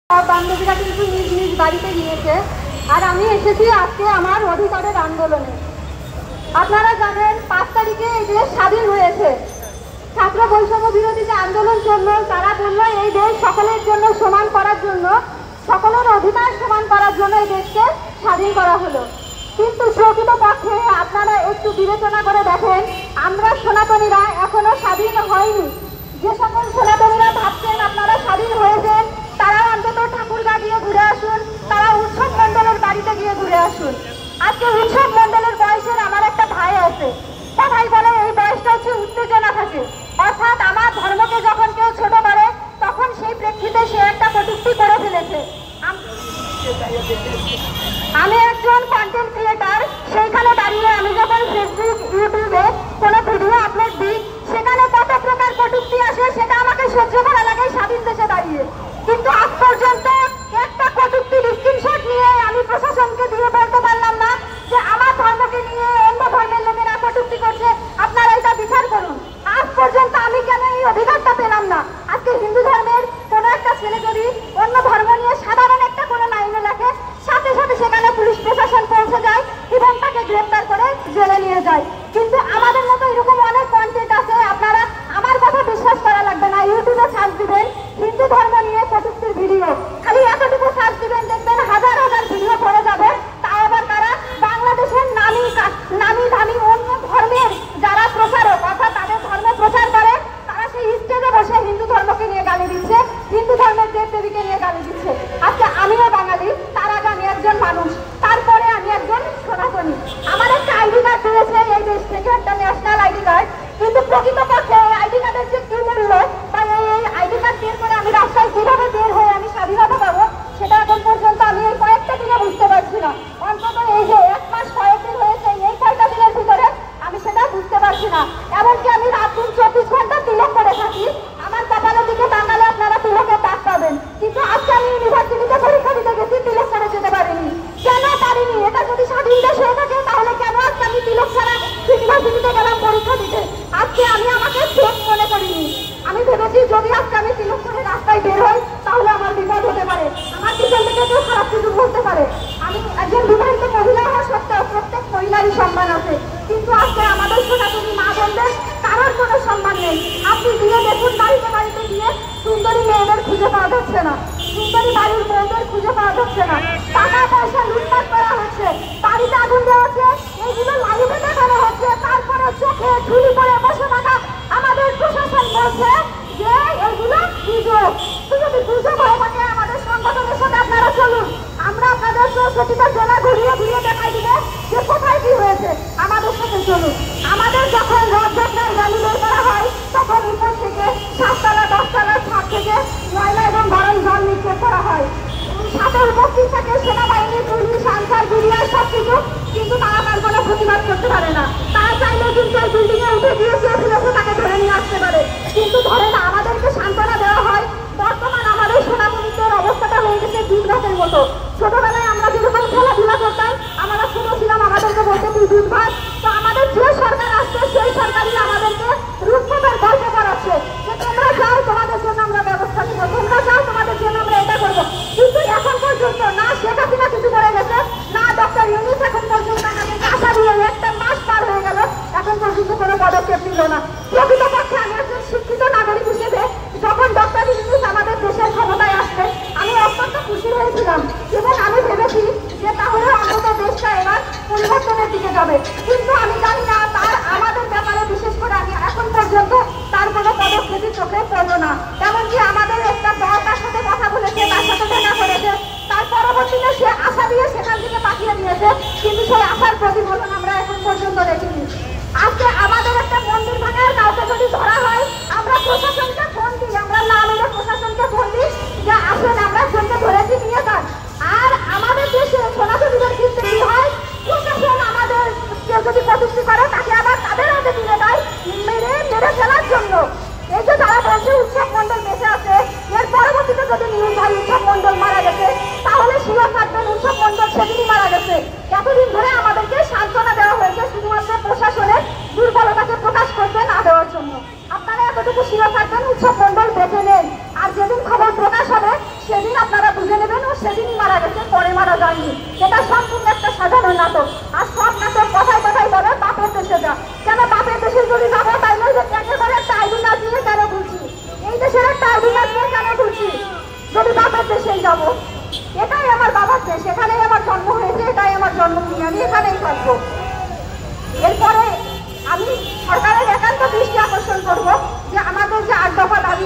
বান্ধবীরা কিন্তু নিজ নিজ বাড়িতে গিয়েছে, আর আমি এসেছি আজকে আমার অধিকারের আন্দোলনে। আপনারা জানেন 5 তারিখে এই দেশ স্বাধীন হয়েছে। ছাত্র বৈষম্য বিরোধী যে আন্দোলন চলল, তারা বলল এই দেশ সকলের জন্য সমান করার জন্য, সকলের অধিকার সমান করার জন্য এই দেশকে স্বাধীন করা হলো। কিন্তু প্রকৃতপক্ষে আপনারা একটু বিবেচনা করে দেখেন, আমরা সনাতনীরা এখনো স্বাধীন হয়নি। যে সকল সনাতনীরা ভাবছেন আপনারা স্বাধীন হয়েছেন, তারা অন্তত ঠাকুরগা গিয়ে ঘুরে আসুন, তারা উৎসব মণ্ডলের বাড়িতে গিয়ে ঘুরে আসুন। আজকে উৎসব মণ্ডলের বয়সের আমার একটা ভাই আছে, সবাই বলে এই বয়সটা হচ্ছে উত্তেজনা থাকে, অর্থাৎ আমার ধর্মকে যখন কেউ ছোট করে তখন সেই প্রেক্ষিতে সে একটা কটূক্তি করে ফেলেছে। আমি একজন কন্টেন্ট ক্রিয়েটার, সেইখানে দাঁড়িয়ে আমি যখন ফেসবুক ইউটিউবে কোনো ভিডিও আপলোড দিই, সেখানে কত প্রকার কটূক্তি আসে সেটা আমাকে সহ্য করা লাগে স্বাধীন দেশে দাঁড়িয়ে। কিন্তু আজ পর্যন্ত একটা কটূক্তির স্ক্রিনশট নিয়ে আমি প্রশাসনকে দিয়ে বলতে পারলাম না যে আমার ধর্মকে নিয়ে অন্য ধর্মের লোকেরা কটূক্তি করছে, আপনারা এটা বিচার করুন। আজ পর্যন্ত আমি কেন এই অধিকারটা পেলাম না? আজকে হিন্দু ধর্মের কোনো একটা ছেলে যদি অন্য ধর্ম নিয়ে সাধারণ একটা কোনো লাইনে লেখে, সাথে সাথে সেখানে পুলিশ প্রশাসন পৌঁছে যায় এবং তাকে গ্রেপ্তার করে জেলে নিয়ে যায়। কিন্তু আমাদের মতো এরকম অনেক কন্টেন্ট আছে, আপনারা আমার কথা বিশ্বাস করা লাগবে না, ইউটিউবে সার্চ দিবেন হিন্দু ধর্ম নিয়ে কটূক্তির ভিডিও, খালি এতটুকু সার্চ দিবেন, দেখবেন হাজার হাজার ভিডিও পড়ে যাবে। তাই আবার তারা বাংলাদেশের নামি দামি অন্য ধর্মের যারা প্রচারক, অর্থাৎ তাদের ধর্ম প্রচার করে, তারা সেই স্টেজে বসে হিন্দু ধর্মকে নিয়ে গালি দিচ্ছে, হিন্দু ধর্মের দেব দেবীকে নিয়ে গালি দিচ্ছে। আজকে আমিও বাঙালি, তার আগে আমি একজন মানুষ, তারপরে আমি একজন সনাতনী। আমার একটা আইডি কার্ড দিয়েছে এই দেশ থেকে, একটা ন্যাশনাল আইডি কার্ড, কিন্তু প্রকৃতপক্ষে আইডি কার্ডের যে কি মূল্য বা এই আইডি কার্ড বের করে আমি রাস্তায় কিভাবে বের হয়ে আমি স্বাধীনতা পাবো, সেটা এখন পর্যন্ত আমি এই কয়েকটা দিনে বুঝতে পারছি না। অন্তত এই যে 1 মাস কয়েকদিন হয়েছে, এই কয়েকটা দিনের ভিতরে আমি সেটা বুঝতে পারছি না। এমনকি আমি রাত দিন 24 ঘন্টা তিলক করে থাকি, আমার কপালের দিকে তাকালে আপনারা তিলকের দাগ পাবেন। কিন্তু আজকে আমি ইউনিভার্সিটিতে পরীক্ষা দিতে গেছি, তিলক করে যেতে পারিনি। কেন পারিনি? এটা যদি স্বাধীন দেশ হয়ে থাকে তাহলে কেন আজকে আমি তিলক ছাড়া ইউনিভার্সিটিতে গেলাম পরীক্ষা দিতে? আজকে আমি আমাকে সেফ মনে করিনি। আমি ভেবেছি যদি আজকে আমি তিলক করে রাস্তায় বের হই তাহলে আমার বিপদ হতে পারে, আমার পিছন থেকে কেউ খারাপ কিছু বলতে পারে। আমি একজন বিবাহিত মহিলা হওয়া সত্ত্বেও প্রত্যেক মহিলারই সম্মান আছে, কিন্তু আজকে আমাদের সনাতনী মা বোনদের কারোর কোনো সম্মান নেই। আপনি গিয়ে দেখুন বাড়িতে বাড়িতে গিয়ে সুন্দরী মেয়েদের খুঁজে পাওয়া যাচ্ছে না, সুন্দরী বাড়ির মেয়েদের খুঁজে পাওয়া যাচ্ছে না, টাকা পয়সা লুটপাট করা হচ্ছে, বাড়িতে আগুন দেওয়া হচ্ছে, এইগুলো লাইভে দেখানো হচ্ছে। তারপরে চোখে ঝুলি পরে বসে থাকা আমাদের প্রশাসন বলছে যে এইগুলো গুজব। যদি গুজব হয়ে থাকে আমাদের সংগঠনের সাথে আপনারা চলুন, আমরা আপনাদের 64টা জেলা ঘুরিয়ে ঘুরিয়ে দেখাই দিলে যে কোথায় কি হয়েছে। আমাদের সাথে চলুন। আমাদের যখন রথযাত্রার র্যালি বের করা হয় তখন উপর থেকে 7তলা 10তলার ছাদ থেকে ময়লা এবং গরম জল নিক্ষেপ করা হয়, সাথে উপস্থিত থাকে সেনাবাহিনী, পুলিশ, আনসার, বিডিআর সবকিছু, কিন্তু তারা তার কোনো প্রতিবাদ করতে পারে না। তারা চাইলে কিন্তু এই বিল্ডিং এ উঠে গিয়ে যে ফিরেছে তাকে ধরে নিয়ে আসতে পারে, কিন্তু ধরে না। আমাদেরকে সান্ত্বনা দেওয়া হয়। বর্তমান আমাদের সোনামণিদের অবস্থাটা হয়ে গেছে দুধভাতের মতো। ছোটবেলায় আমরা যেরকম খেলাধুলা করতাম, আমরা ছোট ছিলাম, আমাদেরকে বলতে তুই দুধভাত। তো আমাদের যে সরকার আসছে সেই সরকারই আমাদেরকে রূপকথার গল্প করাচ্ছে যে তোমরা যাও, তোমাদের জন্য আমরা ব্যবস্থা নিব, তোমরা যাও, তোমাদের জন্য আমরা এটা করবো। কিন্তু এখন পর্যন্ত না শেখ হাসিনা কিছু করে গেছে, না ডক্টর ইউনূস এখন পর্যন্ত আমাদেরকে আশা দিয়ে 1টা মাস পার হয়ে গেল, এখন পর্যন্ত কোনো পদক্ষেপ নিল না। প্রকৃতপক্ষে আমি একজন শিক্ষিত নাগরিক হিসেবে যখন ডক্টর ইউনূস আমাদের দেশের ক্ষমতায় আসবে আমি অত্যন্ত খুশি হয়েছিলাম এবং আমি ভেবেছি যে তাহলে অন্তত দেশটা এবার পরিবর্তনের দিকে যাবে। কিন্তু আমি জানি না তার আমাদের ব্যাপারে বিশেষ করে আমি এখন পর্যন্ত তার কোনো পদক্ষেপই চোখে পড়লো না। এমনকি আমাদের একটা দল তার সাথে কথা বলেছে, তার সাথে দেখা করেছে, তার পরবর্তীতে সে আশা দিয়ে সেখান থেকে পাঠিয়ে দিয়েছে, কিন্তু সেই আশার প্রতিফলন আমরা এখন পর্যন্ত দেখিনি। আজকে আমাদের একটা মন্দির ভাঙার কাউকে যদি ধরা হয়, আমরা প্রশাসনকে ফোন দিই, আমরা না মেরে প্রশাসনকে ফোন দিই যে আসেন আমরা জন্য ধরেছি নিয়ে যান। আর আমাদের দেশে সনাতনীদের ক্ষেত্রে কি হয়, প্রশাসন আমাদের কেউ যদি কটূক্তি করে তাকে আবার তাদের হাতে তুলে দেয় মেরে ফেলার জন্য। এই যে তারা বলছে উৎসব মন্ডল বেঁচে আছে, এর পরবর্তীতে যদি নিউজ হয় উৎসব মন্ডল মারা গেছে, তাহলে শিওর থাকবেন উৎসব মন্ডল সেদিনই মারা গেছে। এতদিন ধরে আমাদেরকে সান্ত্বনা দেওয়া হয়েছে শুধুমাত্র প্রশাসনের দুর্বলতাকে প্রকাশ করতে না দেওয়ার জন্য। আপনারা এতটুকু শিওর থাকবেন উৎসব মন্ডল বেঁচে নেই, আর যেদিন খবর প্রকাশ হবে সেদিন আপনারা সেদিনই মারা গেছে, পরে মারা যায়নি। এটা সম্পূর্ণ একটা সাধারণ নাটক। আর সব নাটক কথায় কথায় বলে বাপের দেশে যা। কেন বাপের দেশে যদি যাবো, তাই নয় যে একেবারে একটা আইডি না দিয়ে কেন ঘুরছি, এই দেশের একটা আইডি না দিয়ে কেন ঘুরছি যদি বাপের দেশেই যাবো। এটাই আমার বাবার দেশ, এখানেই আমার জন্ম হয়েছে, এটাই আমার জন্মভূমি, আমি এখানেই থাকবো। এরপরে আমি সরকারের একান্ত দৃষ্টি আকর্ষণ করবো যে আমাদের যে 8 দফা দাবি